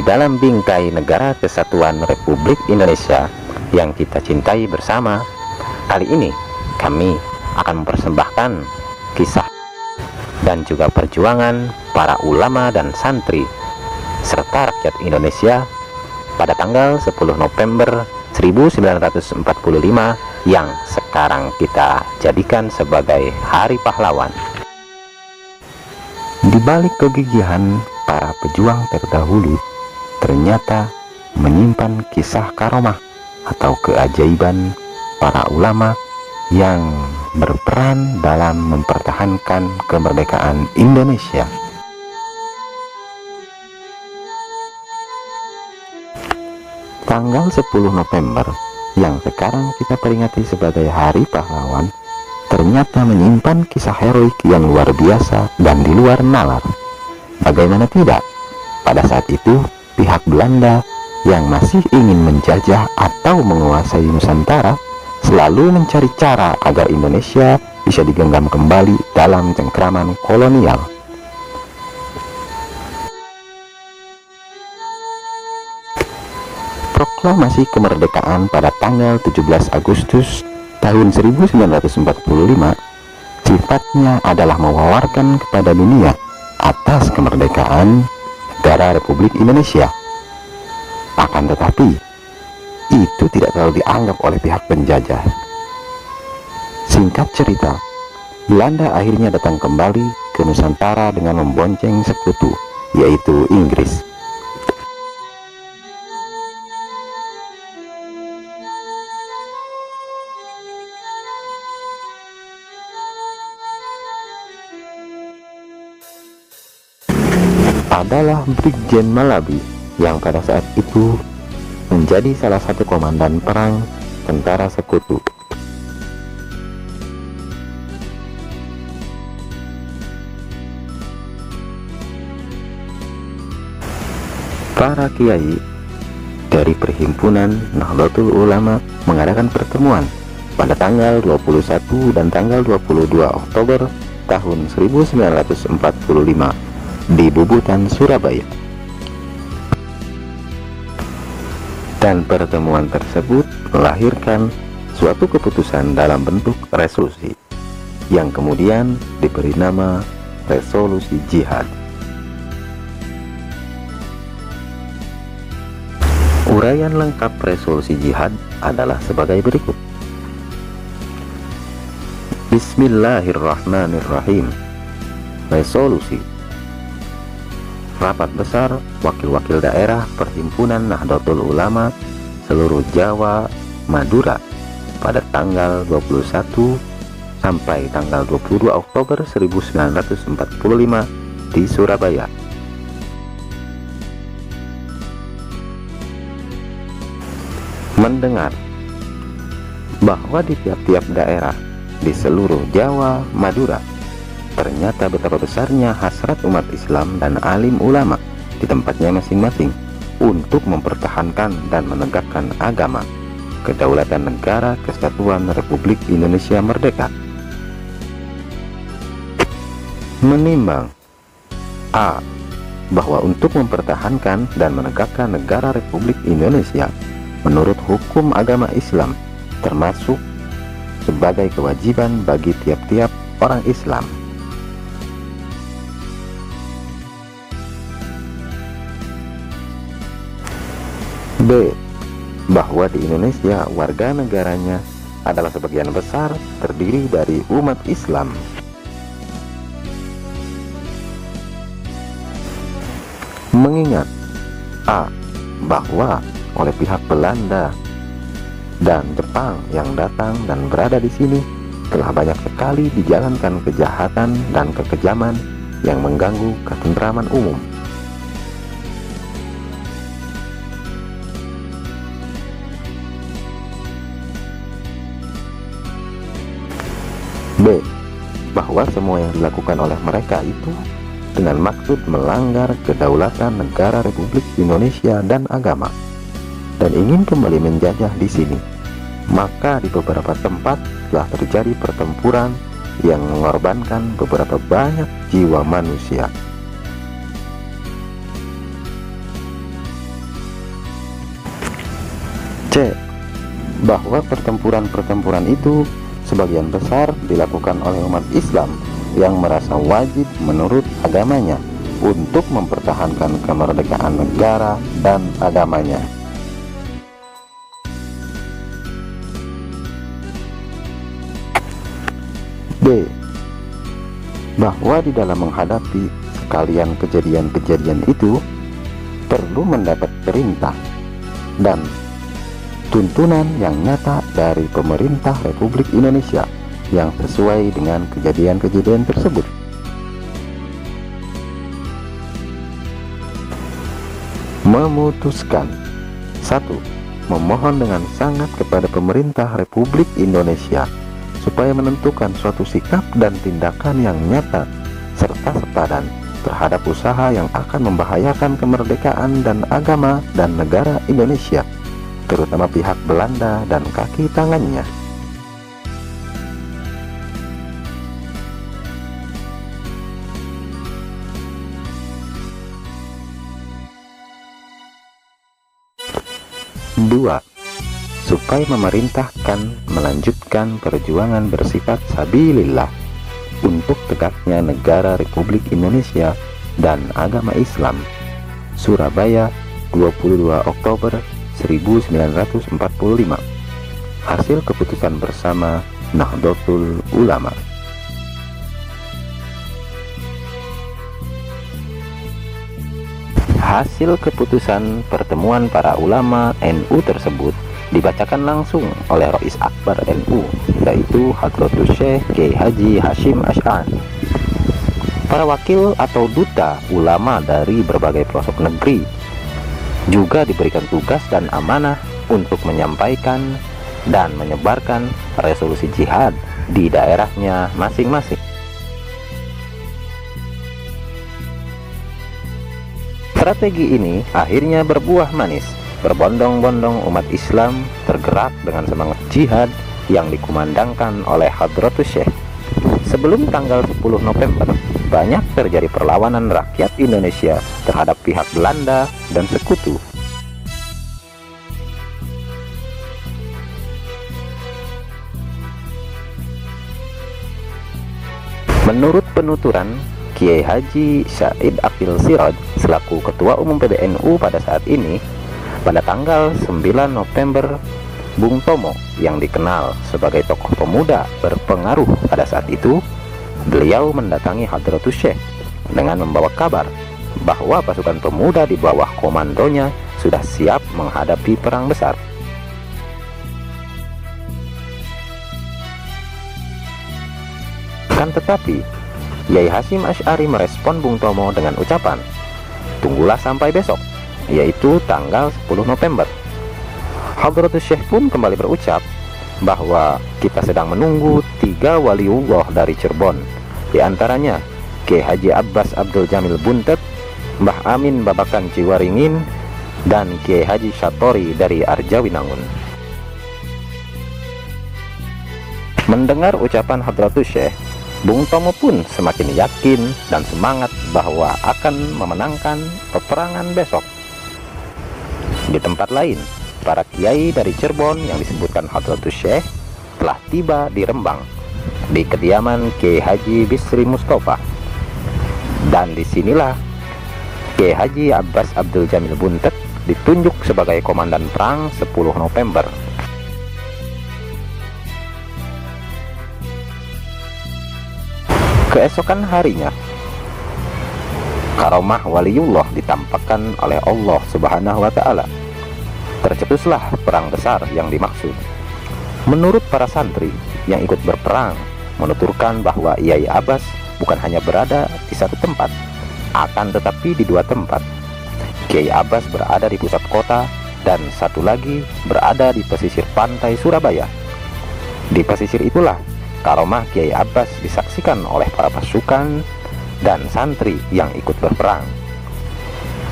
dalam bingkai negara kesatuan Republik Indonesia yang kita cintai bersama. Kali ini kami akan mempersembahkan kisah dan juga perjuangan para ulama dan santri serta rakyat Indonesia pada tanggal 10 November 1945 yang sekarang kita jadikan sebagai Hari Pahlawan. Di balik kegigihan para pejuang terdahulu ternyata menyimpan kisah karomah atau keajaiban para ulama yang berperan dalam mempertahankan kemerdekaan Indonesia. Tanggal 10 November yang sekarang kita peringati sebagai Hari Pahlawan ternyata menyimpan kisah heroik yang luar biasa dan di luar nalar. Bagaimana tidak, pada saat itu pihak Belanda yang masih ingin menjajah atau menguasai Nusantara selalu mencari cara agar Indonesia bisa digenggam kembali dalam cengkraman kolonial. Proklamasi kemerdekaan pada tanggal 17 Agustus tahun 1945 sifatnya adalah mewawarkan kepada dunia atas kemerdekaan negara Republik Indonesia. Akan tetapi itu tidak terlalu dianggap oleh pihak penjajah. Singkat cerita, Belanda akhirnya datang kembali ke Nusantara dengan membonceng sekutu, yaitu Inggris. Adalah Brigjen Malabi yang pada saat itu menjadi salah satu komandan perang tentara sekutu. Para kiai dari Perhimpunan Nahdlatul Ulama mengadakan pertemuan pada tanggal 21 dan tanggal 22 Oktober tahun 1945 di Bubutan, Surabaya. Dan pertemuan tersebut melahirkan suatu keputusan dalam bentuk resolusi yang kemudian diberi nama Resolusi Jihad. Uraian lengkap Resolusi Jihad adalah sebagai berikut. Bismillahirrahmanirrahim. Resolusi: Rapat Besar Wakil-Wakil Daerah Perhimpunan Nahdlatul Ulama seluruh Jawa Madura pada tanggal 21 sampai tanggal 22 Oktober 1945 di Surabaya. Mendengar bahwa di tiap-tiap daerah di seluruh Jawa Madura ternyata betapa besarnya hasrat umat Islam dan alim ulama di tempatnya masing-masing untuk mempertahankan dan menegakkan agama, kedaulatan negara kesatuan Republik Indonesia merdeka. Menimbang A. Bahwa untuk mempertahankan dan menegakkan negara Republik Indonesia menurut hukum agama Islam termasuk sebagai kewajiban bagi tiap-tiap orang Islam. B. Bahwa di Indonesia warga negaranya adalah sebagian besar terdiri dari umat Islam. Mengingat A. Bahwa oleh pihak Belanda dan Jepang yang datang dan berada di sini telah banyak sekali dijalankan kejahatan dan kekejaman yang mengganggu ketentraman umum. B. Bahwa semua yang dilakukan oleh mereka itu dengan maksud melanggar kedaulatan negara Republik Indonesia dan agama, dan ingin kembali menjajah di sini. Maka di beberapa tempat telah terjadi pertempuran yang mengorbankan beberapa banyak jiwa manusia. C. Bahwa pertempuran-pertempuran itu sebagian besar dilakukan oleh umat Islam yang merasa wajib menurut agamanya untuk mempertahankan kemerdekaan negara dan agamanya. B. Bahwa di dalam menghadapi sekalian kejadian-kejadian itu perlu mendapat perintah dan tuntunan yang nyata dari pemerintah Republik Indonesia yang sesuai dengan kejadian-kejadian tersebut. Memutuskan. 1. Memohon dengan sangat kepada pemerintah Republik Indonesia supaya menentukan suatu sikap dan tindakan yang nyata serta sepadan terhadap usaha yang akan membahayakan kemerdekaan dan agama dan negara Indonesia, terutama pihak Belanda dan kaki tangannya. Dua, supaya memerintahkan melanjutkan perjuangan bersifat sabilillah untuk tegaknya negara Republik Indonesia dan agama Islam. Surabaya, 22 Oktober 1945. Hasil keputusan bersama Nahdlatul Ulama. Hasil keputusan pertemuan para ulama NU tersebut dibacakan langsung oleh Rais Akbar NU, yaitu Hadratus Syekh Kiai Haji Hasyim Asy'ari. Para wakil atau duta ulama dari berbagai pelosok negeri juga diberikan tugas dan amanah untuk menyampaikan dan menyebarkan resolusi jihad di daerahnya masing-masing. Strategi ini akhirnya berbuah manis. Berbondong-bondong umat Islam tergerak dengan semangat jihad yang dikumandangkan oleh Hadratus Syekh. Sebelum tanggal 10 November, banyak terjadi perlawanan rakyat Indonesia terhadap pihak Belanda dan sekutu. Menurut penuturan Kiai Haji Said Akil Siraj selaku Ketua Umum PBNU pada saat ini, pada tanggal 9 November, Bung Tomo yang dikenal sebagai tokoh pemuda berpengaruh pada saat itu, beliau mendatangi Hadratus Syekh dengan membawa kabar bahwa pasukan pemuda di bawah komandonya sudah siap menghadapi perang besar. Kan tetapi Kiai Hasyim Asy'ari merespon Bung Tomo dengan ucapan, "Tunggulah sampai besok," yaitu tanggal 10 November. Hadratus Syekh pun kembali berucap bahwa kita sedang menunggu 3 waliullah dari Cirebon, di antaranya Kiai Haji Abbas Abdul Jamil Buntet, Mbah Amin Babakan Ciwaringin, dan Kiai Haji Syatori dari Arjawinangun. Mendengar ucapan Hadratus Syekh, Bung Tomo pun semakin yakin dan semangat bahwa akan memenangkan peperangan besok. Di tempat lain, para kiai dari Cirebon yang disebutkan Hadratus Syekh telah tiba di Rembang, di kediaman Kiai Haji Bisri Mustafa. Dan disinilah Kiai Haji Abbas Abdul Jamil Buntet ditunjuk sebagai komandan perang 10 November. Keesokan harinya, karomah waliullah ditampakkan oleh Allah Subhanahu wa Ta'ala. Tercetuslah perang besar yang dimaksud. Menurut para santri yang ikut berperang, menuturkan bahwa Kiai Abbas bukan hanya berada di satu tempat, akan tetapi di 2 tempat. Kiai Abbas berada di pusat kota dan satu lagi berada di pesisir pantai Surabaya. Di pesisir itulah karomah Kiai Abbas disaksikan oleh para pasukan dan santri yang ikut berperang.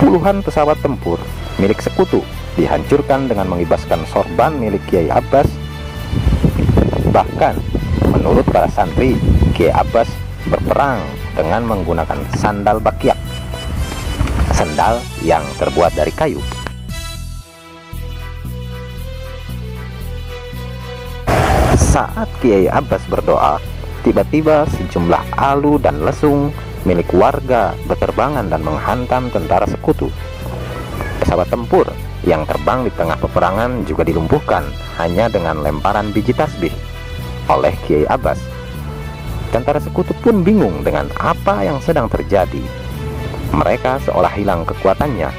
Puluhan pesawat tempur milik sekutu dihancurkan dengan mengibaskan sorban milik Kiai Abbas. Bahkan menurut para santri, Kiai Abbas berperang dengan menggunakan sandal bakyak, sandal yang terbuat dari kayu. Saat Kiai Abbas berdoa, tiba-tiba sejumlah alu dan lesung milik warga berterbangan dan menghantam tentara sekutu. Pesawat tempur yang terbang di tengah peperangan juga dilumpuhkan hanya dengan lemparan biji tasbih oleh Kiai Abbas. Tentara sekutu pun bingung dengan apa yang sedang terjadi. Mereka seolah hilang kekuatannya.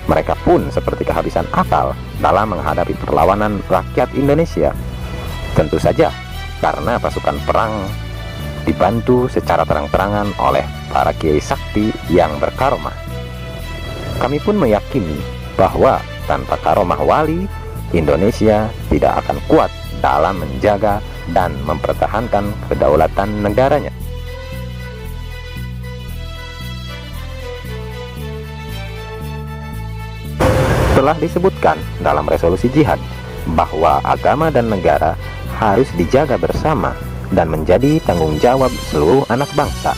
Mereka pun seperti kehabisan akal dalam menghadapi perlawanan rakyat Indonesia. Tentu saja karena pasukan perang dibantu secara terang-terangan oleh para kiai sakti yang berkaromah. Kami pun meyakini bahwa tanpa karomah wali, Indonesia tidak akan kuat dalam menjaga dan mempertahankan kedaulatan negaranya. Telah disebutkan dalam resolusi jihad bahwa agama dan negara harus dijaga bersama dan menjadi tanggung jawab seluruh anak bangsa.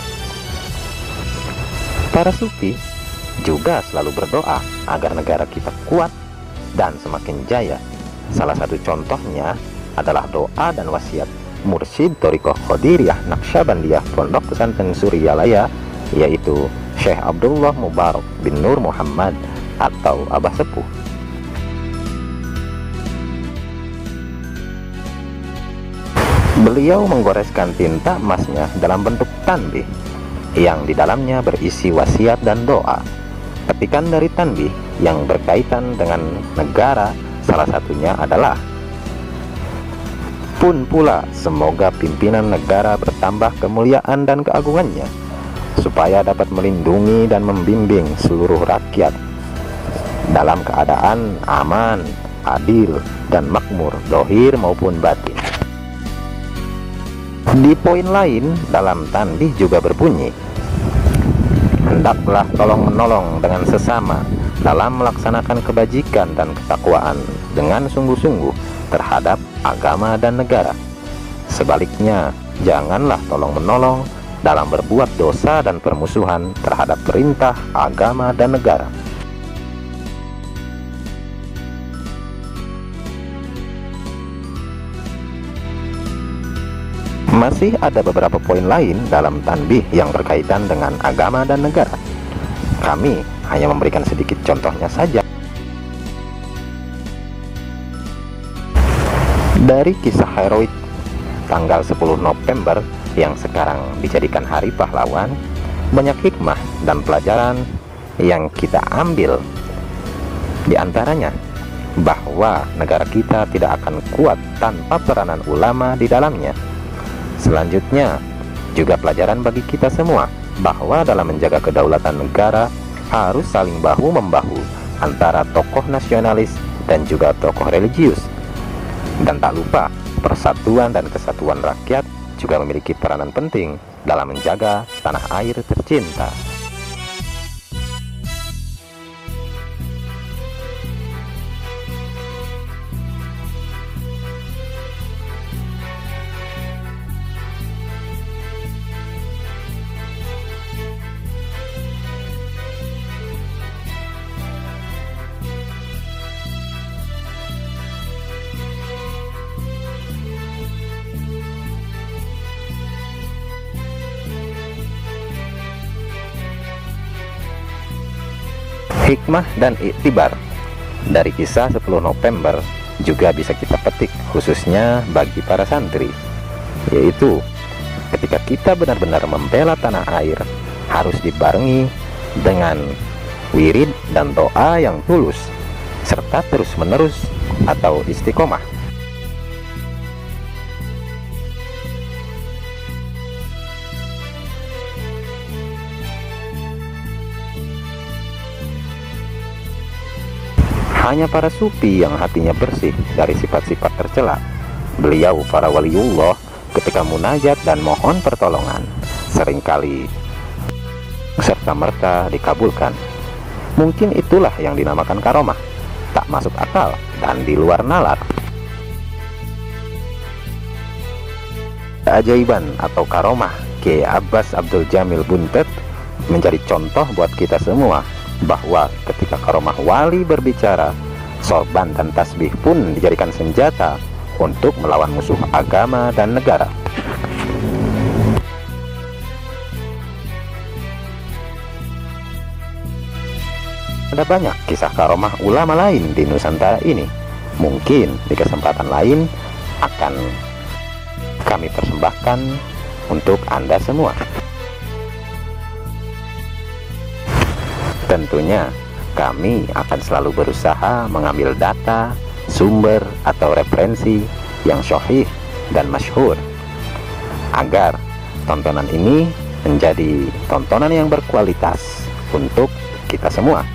Para sufi juga selalu berdoa agar negara kita kuat dan semakin jaya. Salah satu contohnya adalah doa dan wasiat Mursyid Thariqah Qadiriyah Naqsyabandiyah Pondok Pesantren Suryalaya, yaitu Syekh Abdullah Mubarak bin Nur Muhammad atau Abah Sepuh. Beliau menggoreskan tinta emasnya dalam bentuk tanbih yang di dalamnya berisi wasiat dan doa. Petikan dari tanbih yang berkaitan dengan negara salah satunya adalah, pun pula semoga pimpinan negara bertambah kemuliaan dan keagungannya, supaya dapat melindungi dan membimbing seluruh rakyat dalam keadaan aman, adil, dan makmur, dohir maupun batin. Di poin lain dalam tanbih juga berbunyi, hendaklah tolong-menolong dengan sesama dalam melaksanakan kebajikan dan ketakwaan dengan sungguh-sungguh terhadap agama dan negara. Sebaliknya, janganlah tolong-menolong dalam berbuat dosa dan permusuhan terhadap perintah agama dan negara. Masih ada beberapa poin lain dalam tanbih yang berkaitan dengan agama dan negara. Kami hanya memberikan sedikit contohnya saja. Dari kisah heroik tanggal 10 November yang sekarang dijadikan Hari Pahlawan, banyak hikmah dan pelajaran yang kita ambil. Di antaranya bahwa negara kita tidak akan kuat tanpa peranan ulama di dalamnya. Selanjutnya, juga pelajaran bagi kita semua bahwa dalam menjaga kedaulatan negara harus saling bahu-membahu antara tokoh nasionalis dan juga tokoh religius. Dan tak lupa, persatuan dan kesatuan rakyat juga memiliki peranan penting dalam menjaga tanah air tercinta. Hikmah dan iktibar dari kisah 10 November juga bisa kita petik khususnya bagi para santri, yaitu ketika kita benar-benar membela tanah air harus dibarengi dengan wirid dan doa yang tulus serta terus-menerus atau istiqomah. Hanya para sufi yang hatinya bersih dari sifat-sifat tercela. Beliau para waliullah ketika munajat dan mohon pertolongan seringkali serta-merta dikabulkan. Mungkin itulah yang dinamakan karomah, tak masuk akal dan di luar nalar. Keajaiban atau karomah Kiai Abbas Abdul Jamil Buntet menjadi contoh buat kita semua bahwa ketika karomah wali berbicara, sorban dan tasbih pun dijadikan senjata untuk melawan musuh agama dan negara. Ada banyak kisah karomah ulama lain di Nusantara ini. Mungkin di kesempatan lain akan kami persembahkan untuk Anda semua. Tentunya kami akan selalu berusaha mengambil data, sumber atau referensi yang sahih dan masyhur agar tontonan ini menjadi tontonan yang berkualitas untuk kita semua.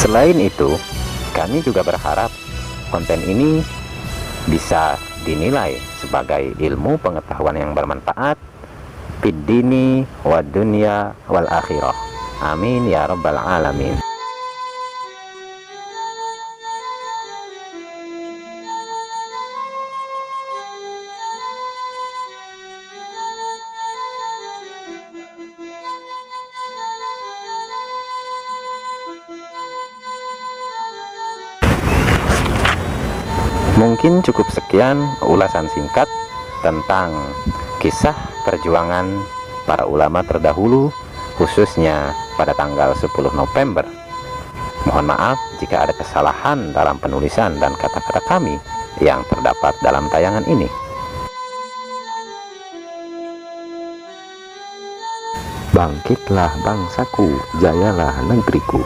Selain itu, kami juga berharap konten ini bisa dinilai sebagai ilmu pengetahuan yang bermanfaat fid dini wad dunya wal akhirah. Amin ya rabbal alamin. Mungkin cukup sekian ulasan singkat tentang kisah perjuangan para ulama terdahulu, khususnya pada tanggal 10 November. Mohon maaf jika ada kesalahan dalam penulisan dan kata-kata kami yang terdapat dalam tayangan ini. Bangkitlah bangsaku, jayalah negeriku.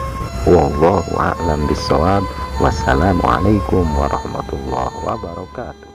Wallahu a'lam bishawab. Wassalamualaikum warahmatullahi wabarakatuh.